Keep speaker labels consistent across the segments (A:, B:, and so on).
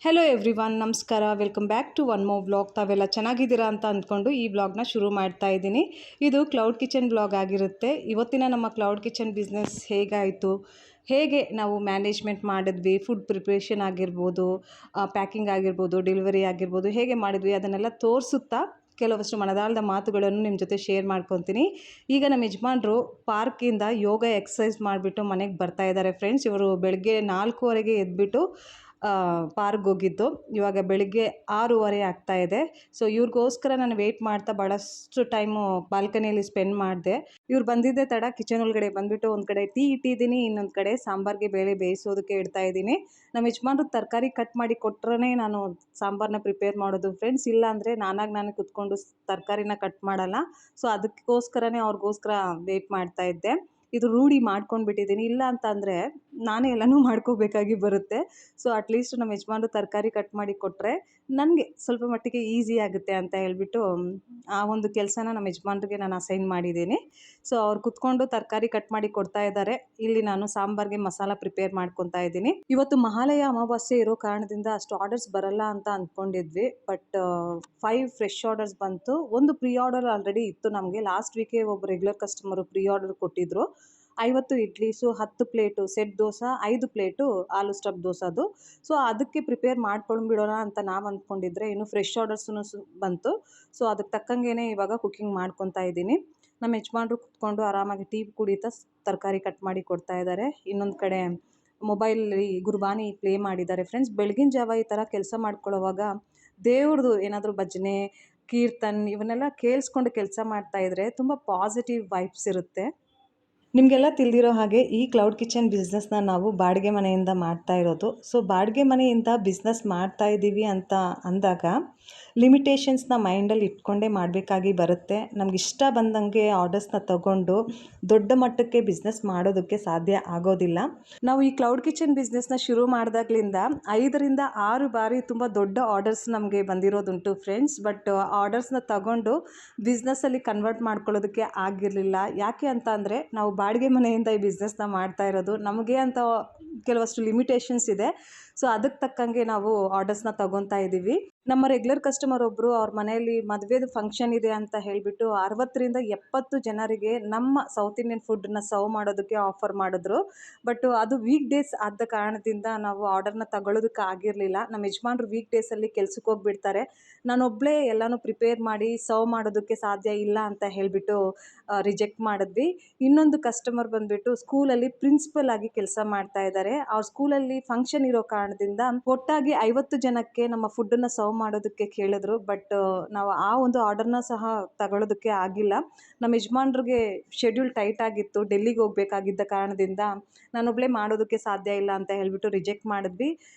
A: Hello everyone, ನಮಸ್ಕಾರ. Welcome back to one more vlog. ತಾವೆಲ್ಲ ಚೆನ್ನಾಗಿದ್ದೀರಾ ಅಂತ ಅಂದ್ಕೊಂಡು ಈ ವ್ಲಾಗ್ನ ಶುರು ಮಾಡ್ತಾ ಇದ್ದೀನಿ. ಇದು ಕ್ಲೌಡ್ ಕಿಚನ್ ವ್ಲಾಗ್ ಆಗಿರುತ್ತೆ. ಇವತ್ತಿನ ನಮ್ಮ ಕ್ಲೌಡ್ ಕಿಚನ್ ಬಿಸ್ನೆಸ್ ಹೇಗಾಯಿತು, ಹೇಗೆ ನಾವು ಮ್ಯಾನೇಜ್ಮೆಂಟ್ ಮಾಡಿದ್ವಿ, ಫುಡ್ ಪ್ರಿಪ್ರೇಷನ್ ಆಗಿರ್ಬೋದು, ಪ್ಯಾಕಿಂಗ್ ಆಗಿರ್ಬೋದು, ಡೆಲಿವರಿ ಆಗಿರ್ಬೋದು, ಹೇಗೆ ಮಾಡಿದ್ವಿ ಅದನ್ನೆಲ್ಲ ತೋರಿಸುತ್ತಾ ಕೆಲವಷ್ಟು ಮನದಾಳದ ಮಾತುಗಳನ್ನು ನಿಮ್ಮ ಜೊತೆ ಶೇರ್ ಮಾಡ್ಕೊತೀನಿ. ಈಗ ನಮ್ಮ ಯಜಮಾನ್ರು ಪಾರ್ಕಿಂದ ಯೋಗ ಎಕ್ಸಸೈಸ್ ಮಾಡಿಬಿಟ್ಟು ಮನೆಗೆ ಬರ್ತಾ ಇದ್ದಾರೆ ಫ್ರೆಂಡ್ಸ್. ಇವರು ಬೆಳಗ್ಗೆ 4:15ಗೆ ಎದ್ಬಿಟ್ಟು ಪಾರ್ಕ್ಗೆ ಹೋಗಿದ್ದು. ಇವಾಗ ಬೆಳಿಗ್ಗೆ 6:15 ಆಗ್ತಾ ಇದೆ. ಸೊ ಇವ್ರಿಗೋಸ್ಕರ ನಾನು ವೆಯ್ಟ್ ಮಾಡ್ತಾ ಭಾಳಷ್ಟು ಟೈಮು ಬಾಲ್ಕನಿಯಲ್ಲಿ ಸ್ಪೆಂಡ್ ಮಾಡಿದೆ. ಇವ್ರು ಬಂದಿದ್ದೆ ತಡ ಕಿಚನ್ ಒಳಗಡೆ ಬಂದುಬಿಟ್ಟು ಒಂದು ಕಡೆ ಟೀ ಇಟ್ಟಿದ್ದೀನಿ, ಇನ್ನೊಂದು ಕಡೆ ಸಾಂಬಾರಿಗೆ ಬೇಳೆ ಬೇಯಿಸೋದಕ್ಕೆ ಇಡ್ತಾ ಇದ್ದೀನಿ. ನಮ್ಮ ಯಜಮಾನ್ರು ತರಕಾರಿ ಕಟ್ ಮಾಡಿ ಕೊಟ್ಟರೆ ನಾನು ಸಾಂಬಾರನ್ನ ಪ್ರಿಪೇರ್ ಮಾಡೋದು ಫ್ರೆಂಡ್ಸ್. ಇಲ್ಲ ಅಂದರೆ ನಾನಾಗಿ ಕೂತ್ಕೊಂಡು ತರಕಾರಿನ ಕಟ್ ಮಾಡಲ್ಲ. ಸೊ ಅದಕ್ಕೋಸ್ಕರನೇ ಅವ್ರಿಗೋಸ್ಕರ ವೆಯ್ಟ್ ಮಾಡ್ತಾ ಇದ್ದೆ. ಇದು ರೂಢಿ ಮಾಡ್ಕೊಂಡ್ಬಿಟ್ಟಿದ್ದೀನಿ. ಇಲ್ಲ ಅಂತಂದರೆ ನಾನೇ ಎಲ್ಲನೂ ಮಾಡ್ಕೋಬೇಕಾಗಿ ಬರುತ್ತೆ. ಸೊ ಅಟ್ಲೀಸ್ಟ್ ನಮ್ಮ ಯಜಮಾನ್ರು ತರಕಾರಿ ಕಟ್ ಮಾಡಿ ಕೊಟ್ಟರೆ ನನಗೆ ಸ್ವಲ್ಪ ಮಟ್ಟಿಗೆ ಈಸಿ ಆಗುತ್ತೆ ಅಂತ ಹೇಳ್ಬಿಟ್ಟು ಆ ಒಂದು ಕೆಲಸನ ನಮ್ಮ ಯಜಮಾನ್ರಿಗೆ ನಾನು ಅಸೈನ್ ಮಾಡಿದ್ದೀನಿ. ಸೊ ಅವ್ರು ಕುತ್ಕೊಂಡು ತರಕಾರಿ ಕಟ್ ಮಾಡಿ ಕೊಡ್ತಾ ಇದ್ದಾರೆ. ಇಲ್ಲಿ ನಾನು ಸಾಂಬಾರ್ಗೆ ಮಸಾಲ ಪ್ರಿಪೇರ್ ಮಾಡ್ಕೊತಾ ಇದ್ದೀನಿ. ಇವತ್ತು ಮಹಾಲಯ ಅಮಾವಾಸ್ಯೆ ಇರೋ ಕಾರಣದಿಂದ ಅಷ್ಟು ಆರ್ಡರ್ಸ್ ಬರಲ್ಲ ಅಂತ ಅಂದ್ಕೊಂಡಿದ್ವಿ. ಬಟ್ 5 ಫ್ರೆಶ್ ಆರ್ಡರ್ಸ್ ಬಂತು. ಒಂದು ಪ್ರೀ ಆರ್ಡರ್ ಆಲ್ರೆಡಿ ಇತ್ತು ನಮಗೆ. ಲಾಸ್ಟ್ ವೀಕೆ ಒಬ್ಬ ರೆಗ್ಯುಲರ್ ಕಸ್ಟಮರು ಪ್ರೀ ಆರ್ಡರ್ ಕೊಟ್ಟಿದ್ರು. 50 ಇಡ್ಲೀಸು, 10 ಪ್ಲೇಟು ಸೆಟ್ ದೋಸೆ, 5 ಪ್ಲೇಟು ಆಲೂ ಸ್ಟಫ್ ದೋಸೆದು. ಸೊ ಅದಕ್ಕೆ ಪ್ರಿಪೇರ್ ಮಾಡ್ಕೊಂಡ್ಬಿಡೋಣ ಅಂತ ನಾವು ಅಂದ್ಕೊಂಡಿದ್ರೆ ಇನ್ನು ಫ್ರೆಶ್ ಆರ್ಡರ್ಸೂ ಬಂತು. ಸೊ ಅದಕ್ಕೆ ತಕ್ಕಂಗೆ ಇವಾಗ ಕುಕ್ಕಿಂಗ್ ಮಾಡ್ಕೊತಾ ಇದ್ದೀನಿ. ನಮ್ಮ ಯಜಮಾನ್ರು ಕುತ್ಕೊಂಡು ಆರಾಮಾಗಿ ಟೀ ಕುಡಿತಾ ತರಕಾರಿ ಕಟ್ ಮಾಡಿ ಕೊಡ್ತಾ ಇದ್ದಾರೆ. ಇನ್ನೊಂದು ಕಡೆ ಮೊಬೈಲಲ್ಲಿ ಗುರ್ಬಾನಿ ಪ್ಲೇ ಮಾಡಿದ್ದಾರೆ ಫ್ರೆಂಡ್ಸ್. ಬೆಳಗಿನ ಜಾವ ಈ ಥರ ಕೆಲಸ ಮಾಡ್ಕೊಳ್ಳೋವಾಗ ದೇವ್ರದ್ದು ಏನಾದರೂ ಭಜನೆ, ಕೀರ್ತನ್ ಇವನ್ನೆಲ್ಲ ಕೇಳಿಸ್ಕೊಂಡು ಕೆಲಸ ಮಾಡ್ತಾಯಿದ್ರೆ ತುಂಬ ಪಾಸಿಟಿವ್ ವೈಬ್ಸ್ ಇರುತ್ತೆ. ನಿಮಗೆಲ್ಲ ತಿಳಿದಿರೋ ಹಾಗೆ ಈ ಕ್ಲೌಡ್ ಕಿಚನ್ ಬಿಸ್ನೆಸ್ನ ನಾವು ಬಾಡಿಗೆ ಮನೆಯಿಂದ ಮಾಡ್ತಾ ಇರೋದು. ಸೊ ಬಾಡಿಗೆ ಮನೆಯಿಂದ ಬಿಸ್ನೆಸ್ ಮಾಡ್ತಾ ಇದ್ದೀವಿ ಅಂತ ಅಂದಾಗ ಲಿಮಿಟೇಷನ್ಸ್ನ ಮೈಂಡಲ್ಲಿ ಇಟ್ಕೊಂಡೇ ಮಾಡಬೇಕಾಗಿ ಬರುತ್ತೆ. ನಮ್ಗೆ ಇಷ್ಟ ಬಂದಂಗೆ ಆರ್ಡರ್ಸ್ನ ತಗೊಂಡು ದೊಡ್ಡ ಮಟ್ಟಕ್ಕೆ ಬಿಸ್ನೆಸ್ ಮಾಡೋದಕ್ಕೆ ಸಾಧ್ಯ ಆಗೋದಿಲ್ಲ. ನಾವು ಈ ಕ್ಲೌಡ್ ಕಿಚನ್ ಬಿಸ್ನೆಸ್ನ ಶುರು ಮಾಡಿದಾಗಲಿಂದ 5ರಿಂದ 6 ಬಾರಿ ತುಂಬ ದೊಡ್ಡ ಆರ್ಡರ್ಸ್ ನಮಗೆ ಬಂದಿರೋದುಂಟು ಫ್ರೆಂಡ್ಸ್. ಬಟ್ ಆರ್ಡರ್ಸ್ನ ತಗೊಂಡು ಬಿಸ್ನೆಸ್ಸಲ್ಲಿ ಕನ್ವರ್ಟ್ ಮಾಡ್ಕೊಳ್ಳೋದಕ್ಕೆ ಆಗಿರಲಿಲ್ಲ. ಯಾಕೆ ಅಂತ ಅಂದರೆ ನಾವು ಬಾಡಿಗೆ ಮನೆಯಿಂದ ಈ ಬಿಸ್ನೆಸ್ನ ಮಾಡ್ತಾ ಇರೋದು. ನಮಗೆ ಅಂತ ಕೆಲವಷ್ಟು ಲಿಮಿಟೇಷನ್ಸ್ ಇದೆ. ಸೊ ಅದಕ್ಕೆ ತಕ್ಕಂಗೆ ನಾವು ಆರ್ಡರ್ಸ್ನ ತಗೊತಾ ಇದ್ದೀವಿ. ನಮ್ಮ ರೆಗ್ಯುಲರ್ ಕಸ್ಟಮರ್ ಒಬ್ಬರು ಅವ್ರ ಮನೆಯಲ್ಲಿ ಮದುವೆದು ಫಂಕ್ಷನ್ ಇದೆ ಅಂತ ಹೇಳಿಬಿಟ್ಟು 60ರಿಂದ 70 ಜನರಿಗೆ ನಮ್ಮ ಸೌತ್ ಇಂಡಿಯನ್ ಫುಡ್ನ ಸರ್ವ್ ಮಾಡೋದಕ್ಕೆ ಆಫರ್ ಮಾಡಿದ್ರು. ಬಟ್ ಅದು ವೀಕ್ ಡೇಸ್ ಆದ ಕಾರಣದಿಂದ ನಾವು ಆರ್ಡರ್ನ ತಗೊಳ್ಳೋದಕ್ಕೆ ಆಗಿರಲಿಲ್ಲ. ನಮ್ಮ ಯಜಮಾನ್ರು ವೀಕ್ ಡೇಸಲ್ಲಿ ಕೆಲ್ಸಕ್ಕೆ ಹೋಗಿಬಿಡ್ತಾರೆ. ನಾನೊಬ್ಬಳೇ ಎಲ್ಲನೂ ಪ್ರಿಪೇರ್ ಮಾಡಿ ಸರ್ವ್ ಮಾಡೋದಕ್ಕೆ ಸಾಧ್ಯ ಇಲ್ಲ ಅಂತ ಹೇಳಿಬಿಟ್ಟು ರಿಜೆಕ್ಟ್ ಮಾಡಿದ್ವಿ. ಇನ್ನೊಂದು ಕಸ್ಟಮರ್ ಬಂದುಬಿಟ್ಟು ಸ್ಕೂಲಲ್ಲಿ ಪ್ರಿನ್ಸಿಪಲ್ ಆಗಿ ಕೆಲಸ ಮಾಡ್ತಾ ಇದ್ದಾರೆ. ಅವ್ರ ಸ್ಕೂಲಲ್ಲಿ ಫಂಕ್ಷನ್ ಇರೋ ಕಾರಣದಿಂದ ಒಟ್ಟಾಗಿ 50 ಜನಕ್ಕೆ ನಮ್ಮ ಫುಡ್ಡನ್ನು ಸರ್ವ್ ಮಾಡೋದಕ್ಕೆ ಕೇಳಿದ್ರು. ಬಟ್ ನಾವು ಆ ಒಂದು ಆರ್ಡರ್ನ ಸಹ ತಗೊಳ್ಳೋದಕ್ಕೆ ಆಗಿಲ್ಲ. ನಮ್ಮ ಯಜಮಾನ್ರಿಗೆ ಶೆಡ್ಯೂಲ್ ಟೈಟ್ ಆಗಿತ್ತು, ಡೆಲ್ಲಿಗೆ ಹೋಗಬೇಕಾಗಿದ್ದ ಕಾರಣದಿಂದ ನಾನೊಬ್ಬಳೇ ಮಾಡೋದಕ್ಕೆ ಸಾಧ್ಯ ಇಲ್ಲ ಅಂತ ಹೇಳ್ಬಿಟ್ಟು ರಿಜೆಕ್ಟ್ ಮಾಡಿದ್ವಿ.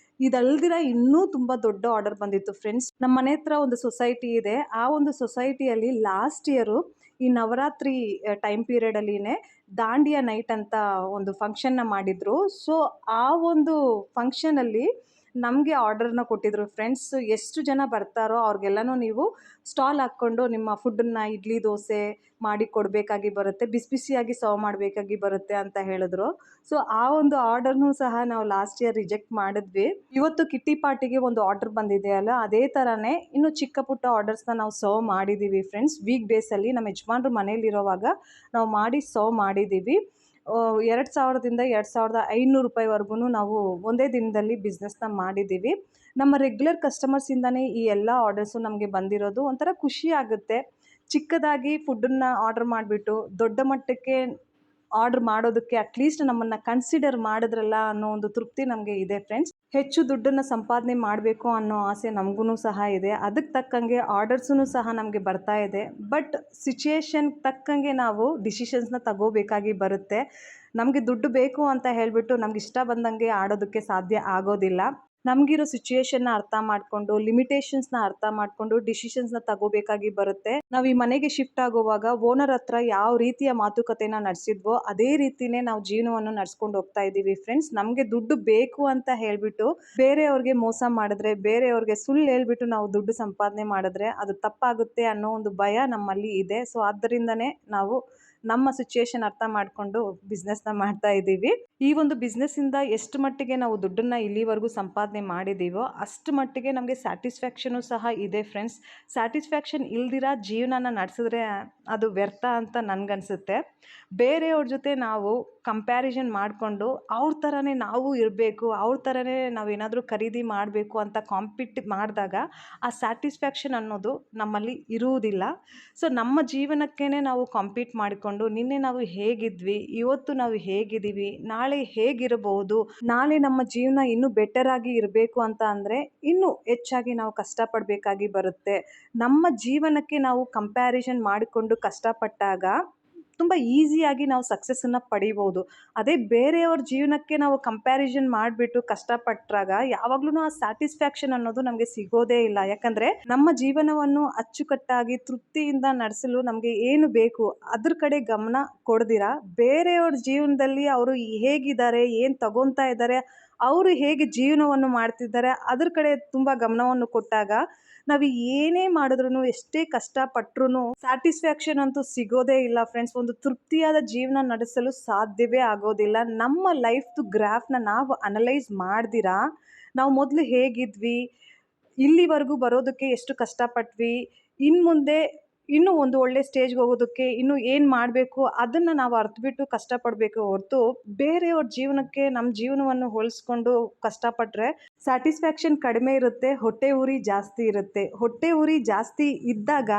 A: ಇದಲ್ದಿರ ಇನ್ನೂ ತುಂಬ ದೊಡ್ಡ ಆರ್ಡರ್ ಬಂದಿತ್ತು ಫ್ರೆಂಡ್ಸ್. ನಮ್ಮ ಮನೆ ಹತ್ರ ಒಂದು ಸೊಸೈಟಿ ಇದೆ. ಆ ಒಂದು ಸೊಸೈಟಿಯಲ್ಲಿ ಲಾಸ್ಟ್ ಇಯರು ಈ ನವರಾತ್ರಿ ಟೈಮ್ ಪೀರಿಯಡಲ್ಲಿನೇ ದಾಂಡಿಯಾ ನೈಟ್ ಅಂತ ಒಂದು ಫಂಕ್ಷನ್ನ ಮಾಡಿದರು. ಸೊ ಆ ಒಂದು ಫಂಕ್ಷನಲ್ಲಿ ನಮಗೆ ಆರ್ಡರ್ನ ಕೊಟ್ಟಿದ್ರು ಫ್ರೆಂಡ್ಸ್. ಎಷ್ಟು ಜನ ಬರ್ತಾರೋ ಅವ್ರಿಗೆಲ್ಲನೂ ನೀವು ಸ್ಟಾಲ್ ಹಾಕ್ಕೊಂಡು ನಿಮ್ಮ ಫುಡ್ಡನ್ನು ಇಡ್ಲಿ ದೋಸೆ ಮಾಡಿ ಕೊಡಬೇಕಾಗಿ ಬರುತ್ತೆ, ಬಿಸಿ ಬಿಸಿಯಾಗಿ ಸರ್ವ್ ಮಾಡಬೇಕಾಗಿ ಬರುತ್ತೆ ಅಂತ ಹೇಳಿದ್ರು. ಸೊ ಆ ಒಂದು ಆರ್ಡರ್ನೂ ಸಹ ನಾವು ಲಾಸ್ಟ್ ಇಯರ್ ರಿಜೆಕ್ಟ್ ಮಾಡಿದ್ವಿ. ಇವತ್ತು ಕಿಟ್ಟಿ ಪಾರ್ಟಿಗೆ ಒಂದು ಆರ್ಡರ್ ಬಂದಿದೆಯಲ್ಲ, ಅದೇ ಥರನೇ ಇನ್ನು ಚಿಕ್ಕ ಪುಟ್ಟ ಆರ್ಡರ್ಸ್ನ ನಾವು ಸರ್ವ್ ಮಾಡಿದ್ದೀವಿ ಫ್ರೆಂಡ್ಸ್. ವೀಕ್ ಡೇಸಲ್ಲಿ ನಮ್ಮ ಯಜಮಾನ್ರು ಮನೇಲಿರೋವಾಗ ನಾವು ಮಾಡಿ ಸರ್ವ್ ಮಾಡಿದ್ದೀವಿ. 2,000ದಿಂದ 2,500 ರೂಪಾಯಿವರೆಗೂ ನಾವು ಒಂದೇ ದಿನದಲ್ಲಿ ಬಿಸ್ನೆಸ್ನ ಮಾಡಿದ್ದೀವಿ. ನಮ್ಮ ರೆಗ್ಯುಲರ್ ಕಸ್ಟಮರ್ಸಿಂದನೇ ಈ ಎಲ್ಲ ಆರ್ಡರ್ಸು ನಮಗೆ ಬಂದಿರೋದು. ಒಂಥರ ಖುಷಿ ಆಗುತ್ತೆ. ಚಿಕ್ಕದಾಗಿ ಫುಡ್ಡನ್ನು ಆರ್ಡರ್ ಮಾಡಿಬಿಟ್ಟು ದೊಡ್ಡ ಮಟ್ಟಕ್ಕೆ ಆರ್ಡರ್ ಮಾಡೋದಕ್ಕೆ ಅಟ್ಲೀಸ್ಟ್ ನಮ್ಮನ್ನು ಕನ್ಸಿಡರ್ ಮಾಡಿದ್ರಲ್ಲ ಅನ್ನೋ ಒಂದು ತೃಪ್ತಿ ನಮಗೆ ಇದೆ ಫ್ರೆಂಡ್ಸ್. ಹೆಚ್ಚು ದುಡ್ಡನ್ನು ಸಂಪಾದನೆ ಮಾಡಬೇಕು ಅನ್ನೋ ಆಸೆ ನಮಗೂ ಸಹ ಇದೆ. ಅದಕ್ಕೆ ತಕ್ಕಂಗೆ ಆರ್ಡರ್ಸೂ ಸಹ ನಮಗೆ ಬರ್ತಾ ಇದೆ. ಬಟ್ ಸಿಚುಯೇಷನ್ ತಕ್ಕಂಗೆ ನಾವು ಡಿಸಿಷನ್ಸ್ನ ತಗೋಬೇಕಾಗಿ ಬರುತ್ತೆ. ನಮಗೆ ದುಡ್ಡು ಬೇಕು ಅಂತ ಹೇಳಿಬಿಟ್ಟು ನಮ್ಗೆ ಇಷ್ಟ ಬಂದಂಗೆ ಆಡೋದಕ್ಕೆ ಸಾಧ್ಯ ಆಗೋದಿಲ್ಲ. ನಮಗಿರೋ ಸಿಚುಯೇಷನ್ನ ಅರ್ಥ ಮಾಡಿಕೊಂಡು, ಲಿಮಿಟೇಷನ್ಸ್ನ ಅರ್ಥ ಮಾಡಿಕೊಂಡು ಡಿಸಿಷನ್ಸ್ನ ತಗೋಬೇಕಾಗಿ ಬರುತ್ತೆ. ನಾವು ಈ ಮನೆಗೆ ಶಿಫ್ಟ್ ಆಗುವಾಗ ಓನರ್ ಹತ್ರ ಯಾವ ರೀತಿಯ ಮಾತುಕತೆನ ನಡೆಸಿದ್ವೋ ಅದೇ ರೀತಿಯೇ ನಾವು ಜೀವನವನ್ನು ನಡೆಸ್ಕೊಂಡು ಹೋಗ್ತಾ ಇದ್ದೀವಿ ಫ್ರೆಂಡ್ಸ್. ನಮಗೆ ದುಡ್ಡು ಬೇಕು ಅಂತ ಹೇಳಿಬಿಟ್ಟು ಬೇರೆಯವ್ರಿಗೆ ಮೋಸ ಮಾಡಿದ್ರೆ, ಬೇರೆಯವ್ರಿಗೆ ಸುಳ್ಳು ಹೇಳ್ಬಿಟ್ಟು ನಾವು ದುಡ್ಡು ಸಂಪಾದನೆ ಮಾಡಿದ್ರೆ ಅದು ತಪ್ಪಾಗುತ್ತೆ ಅನ್ನೋ ಒಂದು ಭಯ ನಮ್ಮಲ್ಲಿ ಇದೆ. ಸೊ ಆದ್ದರಿಂದನೇ ನಾವು ನಮ್ಮ ಸಿಚುಯೇಷನ್ ಅರ್ಥ ಮಾಡಿಕೊಂಡು ಬಿಸ್ನೆಸ್ನ ಮಾಡ್ತಾ ಇದ್ದೀವಿ. ಈ ಒಂದು ಬಿಸ್ನೆಸ್ಸಿಂದ ಎಷ್ಟು ಮಟ್ಟಿಗೆ ನಾವು ದುಡ್ಡನ್ನು ಇಲ್ಲಿವರೆಗೂ ಸಂಪಾದನೆ ಮಾಡಿದ್ದೀವೋ ಅಷ್ಟು ಮಟ್ಟಿಗೆ ನಮಗೆ ಸ್ಯಾಟಿಸ್ಫ್ಯಾಕ್ಷನು ಸಹ ಇದೆ ಫ್ರೆಂಡ್ಸ್. ಸ್ಯಾಟಿಸ್ಫ್ಯಾಕ್ಷನ್ ಇಲ್ದಿರ ಜೀವನನ ನಡೆಸಿದ್ರೆ ಅದು ವ್ಯರ್ಥ ಅಂತ ನನಗನ್ಸುತ್ತೆ. ಬೇರೆಯವ್ರ ಜೊತೆ ನಾವು ಕಂಪ್ಯಾರಿಸನ್ ಮಾಡಿಕೊಂಡು ಅವ್ರ ಥರನೇ ನಾವು ಇರಬೇಕು, ಅವ್ರ ಥರನೇ ನಾವೇನಾದರೂ ಖರೀದಿ ಮಾಡಬೇಕು ಅಂತ ಕಾಂಪಿಟ್ ಮಾಡಿದಾಗ ಆ ಸ್ಯಾಟಿಸ್ಫ್ಯಾಕ್ಷನ್ ಅನ್ನೋದು ನಮ್ಮಲ್ಲಿ ಇರುವುದಿಲ್ಲ. ಸೊ ನಮ್ಮ ಜೀವನಕ್ಕೇ ನಾವು ಕಾಂಪೀಟ್ ಮಾಡಿಕೊಂಡು ನಿನ್ನೆ ನಾವು ಹೇಗಿದ್ವಿ, ಇವತ್ತು ನಾವು ಹೇಗಿದ್ದೀವಿ, ನಾಳೆ ಹೇಗಿರಬಹುದು, ನಾಳೆ ನಮ್ಮ ಜೀವನ ಇನ್ನೂ ಬೆಟರ್ ಆಗಿ ಇರಬೇಕು ಅಂತ ಅಂದರೆ ಇನ್ನೂ ಹೆಚ್ಚಾಗಿ ನಾವು ಕಷ್ಟಪಡಬೇಕಾಗಿ ಬರುತ್ತೆ. ನಮ್ಮ ಜೀವನಕ್ಕೆ ನಾವು ಕಂಪ್ಯಾರಿಸನ್ ಮಾಡಿಕೊಂಡು ಕಷ್ಟಪಟ್ಟಾಗ ತುಂಬ ಈಸಿಯಾಗಿ ನಾವು ಸಕ್ಸಸ್ಸನ್ನು ಪಡಿಬೋದು. ಅದೇ ಬೇರೆಯವ್ರ ಜೀವನಕ್ಕೆ ನಾವು ಕಂಪ್ಯಾರಿಸನ್ ಮಾಡಿಬಿಟ್ಟು ಕಷ್ಟಪಟ್ಟಾಗ ಯಾವಾಗಲೂ ಆ ಸ್ಯಾಟಿಸ್ಫ್ಯಾಕ್ಷನ್ ಅನ್ನೋದು ನಮಗೆ ಸಿಗೋದೇ ಇಲ್ಲ. ಯಾಕಂದರೆ ನಮ್ಮ ಜೀವನವನ್ನು ಅಚ್ಚುಕಟ್ಟಾಗಿ ತೃಪ್ತಿಯಿಂದ ನಡೆಸಲು ನಮಗೆ ಏನು ಬೇಕು ಅದ್ರ ಕಡೆ ಗಮನ ಕೊಡ್ದಿರ ಬೇರೆಯವ್ರ ಜೀವನದಲ್ಲಿ ಅವರು ಹೇಗಿದ್ದಾರೆ, ಏನು ತಗೊತಾ ಇದ್ದಾರೆ, ಅವರು ಹೇಗೆ ಜೀವನವನ್ನು ಮಾಡ್ತಿದ್ದಾರೆ ಅದ್ರ ಕಡೆ ತುಂಬ ಗಮನವನ್ನು ಕೊಟ್ಟಾಗ ನಾವು ಏನೇ ಮಾಡಿದ್ರು ಎಷ್ಟೇ ಕಷ್ಟಪಟ್ಟರು ಸ್ಯಾಟಿಸ್ಫ್ಯಾಕ್ಷನ್ ಅಂತೂ ಸಿಗೋದೇ ಇಲ್ಲ ಫ್ರೆಂಡ್ಸ್. ಒಂದು ತೃಪ್ತಿಯಾದ ಜೀವನ ನಡೆಸಲು ಸಾಧ್ಯವೇ ಆಗೋದಿಲ್ಲ. ನಮ್ಮ ಲೈಫ್ದು ಗ್ರಾಫ್ನ ನಾವು ಅನಲೈಸ್ ಮಾಡ್ದಿರಾ ನಾವು ಮೊದಲು ಹೇಗಿದ್ವಿ, ಇಲ್ಲಿವರೆಗೂ ಬರೋದಕ್ಕೆ ಎಷ್ಟು ಕಷ್ಟಪಟ್ವಿ, ಇನ್ನು ಮುಂದೆ ಇನ್ನೂ ಒಂದು ಒಳ್ಳೆ ಸ್ಟೇಜ್ಗೆ ಹೋಗೋದಕ್ಕೆ ಇನ್ನೂ ಏನು ಮಾಡಬೇಕು ಅದನ್ನು ನಾವು ಅರ್ಥಬಿಟ್ಟು ಕಷ್ಟಪಡಬೇಕು ಹೊರತು ಬೇರೆಯವ್ರ ಜೀವನಕ್ಕೆ ನಮ್ಮ ಜೀವನವನ್ನು ಹೋಲಿಸ್ಕೊಂಡು ಕಷ್ಟಪಟ್ಟರೆ ಸ್ಯಾಟಿಸ್ಫ್ಯಾಕ್ಷನ್ ಕಡಿಮೆ ಇರುತ್ತೆ, ಹೊಟ್ಟೆ ಉರಿ ಜಾಸ್ತಿ ಇರುತ್ತೆ. ಹೊಟ್ಟೆ ಉರಿ ಜಾಸ್ತಿ ಇದ್ದಾಗ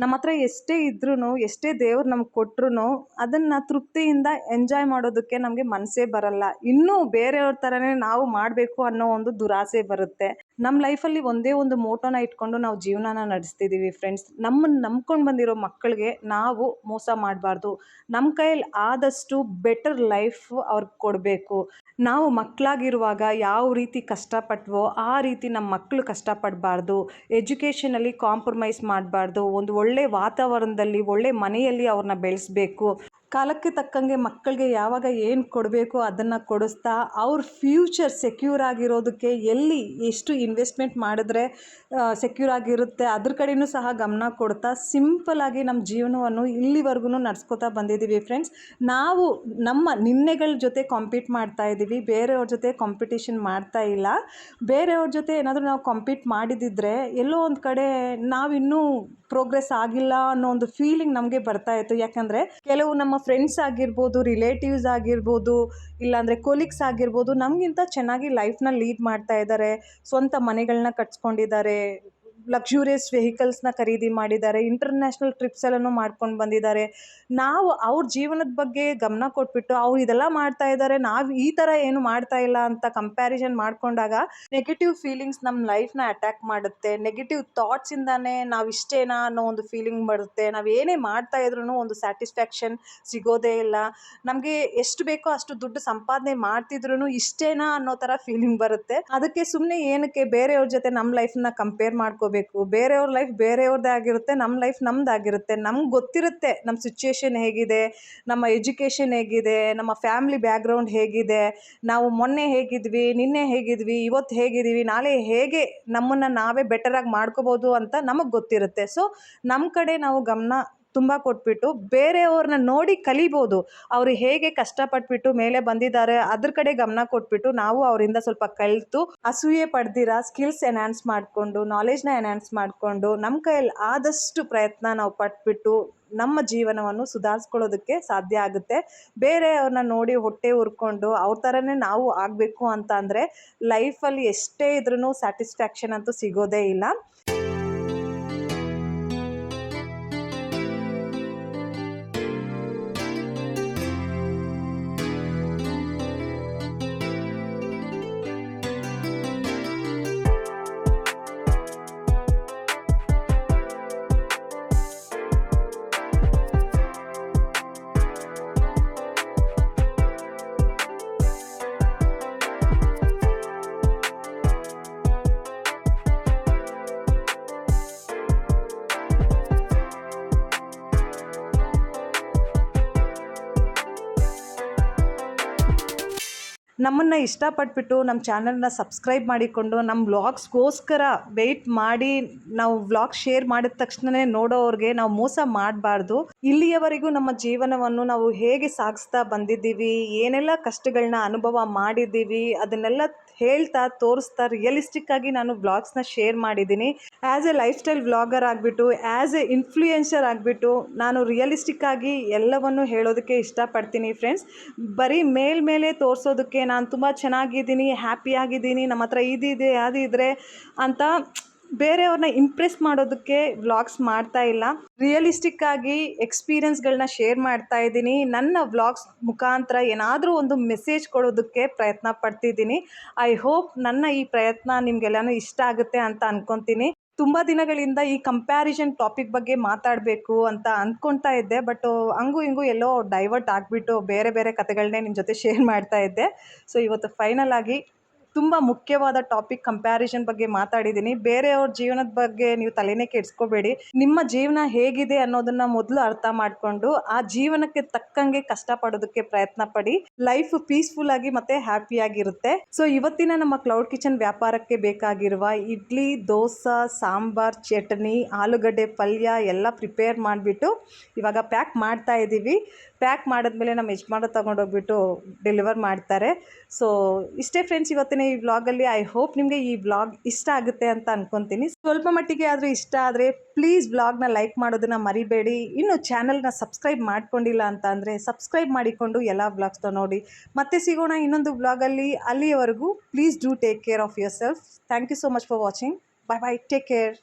A: ನಮ್ಮ ಹತ್ರ ಎಷ್ಟೇ ಇದ್ರೂ ಎಷ್ಟೇ ದೇವ್ರು ನಮ್ಗೆ ಕೊಟ್ಟರು ಅದನ್ನು ತೃಪ್ತಿಯಿಂದ ಎಂಜಾಯ್ ಮಾಡೋದಕ್ಕೆ ನಮಗೆ ಮನಸ್ಸೇ ಬರಲ್ಲ. ಇನ್ನೂ ಬೇರೆಯವ್ರ ಥರನೇ ನಾವು ಮಾಡಬೇಕು ಅನ್ನೋ ಒಂದು ದುರಾಸೆ ಬರುತ್ತೆ. ನಮ್ಮ ಲೈಫಲ್ಲಿ ಒಂದೇ ಒಂದು ಮೋಟೋನ ಇಟ್ಕೊಂಡು ನಾವು ಜೀವನನ ನಡೆಸ್ತಿದ್ದೀವಿ ಫ್ರೆಂಡ್ಸ್. ನಮ್ಮನ್ನು ನಂಬ್ಕೊಂಡು ಬಂದಿರೋ ಮಕ್ಕಳಿಗೆ ನಾವು ಮೋಸ ಮಾಡಬಾರ್ದು. ನಮ್ಮ ಕೈಯಲ್ಲಿ ಆದಷ್ಟು ಬೆಟರ್ ಲೈಫ್ ಅವ್ರಿಗೆ ಕೊಡಬೇಕು. ನಾವು ಮಕ್ಕಳಾಗಿರುವಾಗ ಯಾವ ರೀತಿ ಕಷ್ಟಪಟ್ವೋ ಆ ರೀತಿ ನಮ್ಮ ಮಕ್ಕಳು ಕಷ್ಟಪಡಬಾರ್ದು. ಎಜುಕೇಷನಲ್ಲಿ ಕಾಂಪ್ರಮೈಸ್ ಮಾಡಬಾರ್ದು. ಒಂದು ಒಳ್ಳೆ ವಾತಾವರಣದಲ್ಲಿ ಒಳ್ಳೆ ಮನೆಯಲ್ಲಿ ಅವ್ರನ್ನ ಬೆಳೆಸಬೇಕು. ಕಾಲಕ್ಕೆ ತಕ್ಕಂಗೆ ಮಕ್ಕಳಿಗೆ ಯಾವಾಗ ಏನು ಕೊಡಬೇಕು ಅದನ್ನು ಕೊಡಿಸ್ತಾ ಅವ್ರ ಫ್ಯೂಚರ್ ಸೆಕ್ಯೂರ್ ಆಗಿರೋದಕ್ಕೆ ಎಲ್ಲಿ ಎಷ್ಟು ಇನ್ವೆಸ್ಟ್ಮೆಂಟ್ ಮಾಡಿದ್ರೆ ಸೆಕ್ಯೂರ್ ಆಗಿರುತ್ತೆ ಅದ್ರ ಕಡೆಯೂ ಸಹ ಗಮನ ಕೊಡ್ತಾ ಸಿಂಪಲ್ಲಾಗಿ ನಮ್ಮ ಜೀವನವನ್ನು ಇಲ್ಲಿವರೆಗೂ ನಡೆಸ್ಕೊತಾ ಬಂದಿದ್ದೀವಿ ಫ್ರೆಂಡ್ಸ್. ನಾವು ನಮ್ಮ ನಿನ್ನೆಗಳ ಜೊತೆ ಕಾಂಪೀಟ್ ಮಾಡ್ತಾ ಇದ್ದೀವಿ, ಬೇರೆಯವ್ರ ಜೊತೆ ಕಾಂಪಿಟೇಷನ್ ಮಾಡ್ತಾ ಇಲ್ಲ. ಬೇರೆಯವ್ರ ಜೊತೆ ಏನಾದರೂ ನಾವು ಕಾಂಪೀಟ್ ಮಾಡಿದಿದ್ರೆ ಎಲ್ಲೋ ಒಂದು ಕಡೆ ನಾವಿನ್ನೂ ಪ್ರೋಗ್ರೆಸ್ ಆಗಿಲ್ಲ ಅನ್ನೋ ಒಂದು ಫೀಲಿಂಗ್ ನಮಗೆ ಬರ್ತಾ ಇತ್ತು. ಯಾಕಂದರೆ ಕೆಲವು ನಮ್ಮ ಫ್ರೆಂಡ್ಸ್ ಆಗಿರ್ಬೋದು, ರಿಲೇಟಿವ್ಸ್ ಆಗಿರ್ಬೋದು, ಇಲ್ಲಾಂದರೆ ಕೊಲೀಗ್ಸ್ ಆಗಿರ್ಬೋದು ನಮಗಿಂತ ಚೆನ್ನಾಗಿ ಲೈಫ್ನ ಲೀಡ್ ಮಾಡ್ತಾ ಇದ್ದಾರೆ, ಸ್ವಂತ ಮನೆಗಳನ್ನ ಕಟ್ಸ್ಕೊಂಡಿದ್ದಾರೆ, ಲಕ್ಸುರಿಯಸ್ ವೆಹಿಕಲ್ಸ್ನ ಖರೀದಿ ಮಾಡಿದ್ದಾರೆ, ಇಂಟರ್ನ್ಯಾಷನಲ್ ಟ್ರಿಪ್ಸ್ ಎಲ್ಲನೂ ಮಾಡ್ಕೊಂಡು ಬಂದಿದ್ದಾರೆ. ನಾವು ಅವ್ರ ಜೀವನದ ಬಗ್ಗೆ ಗಮನ ಕೊಟ್ಬಿಟ್ಟು ಅವ್ರು ಇದೆಲ್ಲ ಮಾಡ್ತಾ ಇದ್ದಾರೆ, ನಾವು ಈ ಥರ ಏನು ಮಾಡ್ತಾ ಇಲ್ಲ ಅಂತ ಕಂಪ್ಯಾರಿಸನ್ ಮಾಡಿಕೊಂಡಾಗ ನೆಗೆಟಿವ್ ಫೀಲಿಂಗ್ಸ್ ನಮ್ಮ ಲೈಫ್ನ ಅಟ್ಯಾಕ್ ಮಾಡುತ್ತೆ. ನೆಗೆಟಿವ್ ಥಾಟ್ಸಿಂದಾನೇ ನಾವು ಇಷ್ಟೇನಾ ಅನ್ನೋ ಒಂದು ಫೀಲಿಂಗ್ ಬರುತ್ತೆ. ನಾವು ಏನೇ ಮಾಡ್ತಾ ಇದ್ರೂ ಒಂದು ಸ್ಯಾಟಿಸ್ಫ್ಯಾಕ್ಷನ್ ಸಿಗೋದೇ ಇಲ್ಲ. ನಮಗೆ ಎಷ್ಟು ಬೇಕೋ ಅಷ್ಟು ದುಡ್ಡು ಸಂಪಾದನೆ ಮಾಡ್ತಿದ್ರು ಇಷ್ಟೇನಾ ಅನ್ನೋ ಥರ ಫೀಲಿಂಗ್ ಬರುತ್ತೆ. ಅದಕ್ಕೆ ಸುಮ್ಮನೆ ಏನಕ್ಕೆ ಬೇರೆಯವ್ರ ಜೊತೆ ನಮ್ಮ ಲೈಫನ್ನ ಕಂಪೇರ್ ಮಾಡ್ಕೋಬೇಕು. ಬೇರೆಯವ್ರ ಲೈಫ್ ಬೇರೆಯವ್ರದ್ದೇ ಆಗಿರುತ್ತೆ, ನಮ್ಮ ಲೈಫ್ ನಮ್ದಾಗಿರುತ್ತೆ. ನಮ್ಗೆ ಗೊತ್ತಿರುತ್ತೆ ನಮ್ಮ ಸಿಚುಯೇಷನ್ ಹೇಗಿದೆ, ನಮ್ಮ ಎಜುಕೇಷನ್ ಹೇಗಿದೆ, ನಮ್ಮ ಫ್ಯಾಮಿಲಿ ಬ್ಯಾಕ್ಗ್ರೌಂಡ್ ಹೇಗಿದೆ, ನಾವು ಮೊನ್ನೆ ಹೇಗಿದ್ವಿ, ನಿನ್ನೆ ಹೇಗಿದ್ವಿ, ಇವತ್ತು ಹೇಗಿದ್ದೀವಿ, ನಾಳೆ ಹೇಗೆ ನಮ್ಮನ್ನು ನಾವೇ ಬೆಟರಾಗಿ ಮಾಡ್ಕೋಬೋದು ಅಂತ ನಮಗೆ ಗೊತ್ತಿರುತ್ತೆ. ಸೊ ನಮ್ಮ ಕಡೆ ನಾವು ಗಮನ ತುಂಬ ಕೊಟ್ಬಿಟ್ಟು ಬೇರೆಯವ್ರನ್ನ ನೋಡಿ ಕಲಿಬೋದು. ಅವರು ಹೇಗೆ ಕಷ್ಟಪಟ್ಬಿಟ್ಟು ಮೇಲೆ ಬಂದಿದ್ದಾರೆ ಅದ್ರ ಕಡೆ ಗಮನ ಕೊಟ್ಬಿಟ್ಟು ನಾವು ಅವರಿಂದ ಸ್ವಲ್ಪ ಕಲಿತು ಅಸೂಯೆ ಪಡ್ದಿರ ಸ್ಕಿಲ್ಸ್ ಎನ್ಹಾನ್ಸ್ ಮಾಡಿಕೊಂಡು ನಾಲೆಜ್ನ ಎನ್ಹಾನ್ಸ್ ಮಾಡಿಕೊಂಡು ನಮ್ಮ ಕೈಯಲ್ಲಿ ಆದಷ್ಟು ಪ್ರಯತ್ನ ನಾವು ಪಟ್ಬಿಟ್ಟು ನಮ್ಮ ಜೀವನವನ್ನು ಸುಧಾರಿಸ್ಕೊಳ್ಳೋದಕ್ಕೆ ಸಾಧ್ಯ ಆಗುತ್ತೆ. ಬೇರೆಯವ್ರನ್ನ ನೋಡಿ ಹೊಟ್ಟೆ ಉರ್ಕೊಂಡು ಅವ್ರ ಥರನೇ ನಾವು ಆಗಬೇಕು ಅಂತ ಅಂದರೆ ಲೈಫಲ್ಲಿ ಎಷ್ಟೇ ಇದ್ರೂ ಸ್ಯಾಟಿಸ್ಫ್ಯಾಕ್ಷನ್ ಅಂತೂ ಸಿಗೋದೇ ಇಲ್ಲ. ನಮ್ಮನ್ನು ಇಷ್ಟಪಟ್ಬಿಟ್ಟು ನಮ್ಮ ಚಾನಲ್ನ ಸಬ್ಸ್ಕ್ರೈಬ್ ಮಾಡಿಕೊಂಡು ನಮ್ಮ ವ್ಲಾಗ್ಸ್ಗೋಸ್ಕರ ವೆಯ್ಟ್ ಮಾಡಿ ನಾವು ವ್ಲಾಗ್ ಶೇರ್ ಮಾಡಿದ ತಕ್ಷಣವೇ ನೋಡೋವ್ರಿಗೆ ನಾವು ಮೋಸ ಮಾಡಬಾರ್ದು. ಇಲ್ಲಿಯವರೆಗೂ ನಮ್ಮ ಜೀವನವನ್ನು ನಾವು ಹೇಗೆ ಸಾಗಿಸ್ತಾ ಬಂದಿದ್ದೀವಿ, ಏನೆಲ್ಲ ಕಷ್ಟಗಳನ್ನ ಅನುಭವ ಮಾಡಿದ್ದೀವಿ, ಅದನ್ನೆಲ್ಲ ಹೇಳ್ತಾ ತೋರಿಸ್ತಾ ರಿಯಲಿಸ್ಟಿಕ್ ಆಗಿ ನಾನು ವ್ಲಾಗ್ಸ್ನ ಶೇರ್ ಮಾಡಿದ್ದೀನಿ. As A life style vlogger ಆಗಿಬಿಟ್ಟು, ಆ್ಯಸ್ ಎ ಇನ್ಫ್ಲೂಯೆನ್ಸರ್ ಆಗಿಬಿಟ್ಟು ನಾನು ರಿಯಲಿಸ್ಟಿಕ್ ಆಗಿ ಎಲ್ಲವನ್ನು ಹೇಳೋದಕ್ಕೆ ಇಷ್ಟಪಡ್ತೀನಿ ಫ್ರೆಂಡ್ಸ್. ಬರೀ ಮೇಲ್ಮೇಲೆ ತೋರಿಸೋದಕ್ಕೆ ನಾನು ತುಂಬ ಚೆನ್ನಾಗಿದ್ದೀನಿ, ಹ್ಯಾಪಿಯಾಗಿದ್ದೀನಿ, ನಮ್ಮ ಹತ್ರ ಇದಿದೆ ಅದಿದ್ರೆ ಅಂತ ಬೇರೆಯವ್ರನ್ನ ಇಂಪ್ರೆಸ್ ಮಾಡೋದಕ್ಕೆ ವ್ಲಾಗ್ಸ್ ಮಾಡ್ತಾ ಇಲ್ಲ. ರಿಯಲಿಸ್ಟಿಕ್ ಆಗಿ ಎಕ್ಸ್ಪೀರಿಯನ್ಸ್ಗಳನ್ನ ಶೇರ್ ಮಾಡ್ತಾ ಇದ್ದೀನಿ. ನನ್ನ ವ್ಲಾಗ್ಸ್ ಮುಖಾಂತರ ಏನಾದರೂ ಒಂದು ಮೆಸೇಜ್ ಕೊಡೋದಕ್ಕೆ ಪ್ರಯತ್ನ ಪಡ್ತಿದ್ದೀನಿ. ಐ ಹೋಪ್ ನನ್ನ ಈ ಪ್ರಯತ್ನ ನಿಮಗೆಲ್ಲನೂ ಇಷ್ಟ ಆಗುತ್ತೆ ಅಂತ ಅಂದ್ಕೊತೀನಿ. ತುಂಬ ದಿನಗಳಿಂದ ಈ ಕಂಪ್ಯಾರಿಸನ್ ಟಾಪಿಕ್ ಬಗ್ಗೆ ಮಾತಾಡಬೇಕು ಅಂತ ಅಂದ್ಕೊಳ್ತಾ ಇದ್ದೆ, ಬಟ್ ಹಂಗೂ ಹಿಂಗೂ ಎಲ್ಲೋ ಡೈವರ್ಟ್ ಆಗಿಬಿಟ್ಟು ಬೇರೆ ಬೇರೆ ಕತೆಗಳನ್ನೇ ನಿಮ್ಮ ಜೊತೆ ಶೇರ್ ಮಾಡ್ತಾ ಇದ್ದೆ. ಸೊ ಇವತ್ತು ಫೈನಲ್ ಆಗಿ ತುಂಬ ಮುಖ್ಯವಾದ ಟಾಪಿಕ್ ಕಂಪ್ಯಾರಿಸನ್ ಬಗ್ಗೆ ಮಾತಾಡಿದ್ದೀನಿ. ಬೇರೆಯವ್ರ ಜೀವನದ ಬಗ್ಗೆ ನೀವು ತಲೆನೇ ಕೆಡಿಸ್ಕೋಬೇಡಿ. ನಿಮ್ಮ ಜೀವನ ಹೇಗಿದೆ ಅನ್ನೋದನ್ನು ಮೊದಲು ಅರ್ಥ ಮಾಡಿಕೊಂಡು ಆ ಜೀವನಕ್ಕೆ ತಕ್ಕಂಗೆ ಕಷ್ಟಪಡೋದಕ್ಕೆ ಪ್ರಯತ್ನ ಪಡಿ. ಲೈಫ್ ಪೀಸ್ಫುಲ್ ಆಗಿ ಮತ್ತು ಹ್ಯಾಪಿಯಾಗಿರುತ್ತೆ. ಸೊ ಇವತ್ತಿನ ನಮ್ಮ ಕ್ಲೌಡ್ ಕಿಚನ್ ವ್ಯಾಪಾರಕ್ಕೆ ಬೇಕಾಗಿರುವ ಇಡ್ಲಿ, ದೋಸೆ, ಸಾಂಬಾರ್, ಚಟ್ನಿ, ಆಲೂಗಡ್ಡೆ ಪಲ್ಯ ಎಲ್ಲ ಪ್ರಿಪೇರ್ ಮಾಡಿಬಿಟ್ಟು ಇವಾಗ ಪ್ಯಾಕ್ ಮಾಡ್ತಾ ಇದ್ದೀವಿ. ಪ್ಯಾಕ್ ಮಾಡಿದ್ಮೇಲೆ ನಮ್ಮ ಯಜಮಾನ ತೊಗೊಂಡೋಗ್ಬಿಟ್ಟು ಡೆಲಿವರ್ ಮಾಡ್ತಾರೆ. ಸೊ ಇಷ್ಟೇ ಫ್ರೆಂಡ್ಸ್ ಇವತ್ತಿನ ಈ ವ್ಲಾಗಲ್ಲಿ. ಐ ಹೋಪ್ ನಿಮಗೆ ಈ ವ್ಲಾಗ್ ಇಷ್ಟ ಆಗುತ್ತೆ ಅಂತ ಅಂದ್ಕೊತೀನಿ. ಸ್ವಲ್ಪ ಮಟ್ಟಿಗೆ ಆದರೂ ಇಷ್ಟ ಆದರೆ ಪ್ಲೀಸ್ ವ್ಲಾಗ್ನ ಲೈಕ್ ಮಾಡೋದನ್ನು ಮರಿಬೇಡಿ. ಇನ್ನು ಚಾನಲ್ನ ಸಬ್ಸ್ಕ್ರೈಬ್ ಮಾಡ್ಕೊಂಡಿಲ್ಲ ಅಂತ ಅಂದರೆ ಸಬ್ಸ್ಕ್ರೈಬ್ ಮಾಡಿಕೊಂಡು ಎಲ್ಲ ವ್ಲಾಗ್ಸ್ನ ನೋಡಿ. ಮತ್ತೆ ಸಿಗೋಣ ಇನ್ನೊಂದು ವ್ಲಾಗಲ್ಲಿ. ಅಲ್ಲಿಯವರೆಗೂ please do take care of yourself. Thank you so much for watching. Bye bye, take care.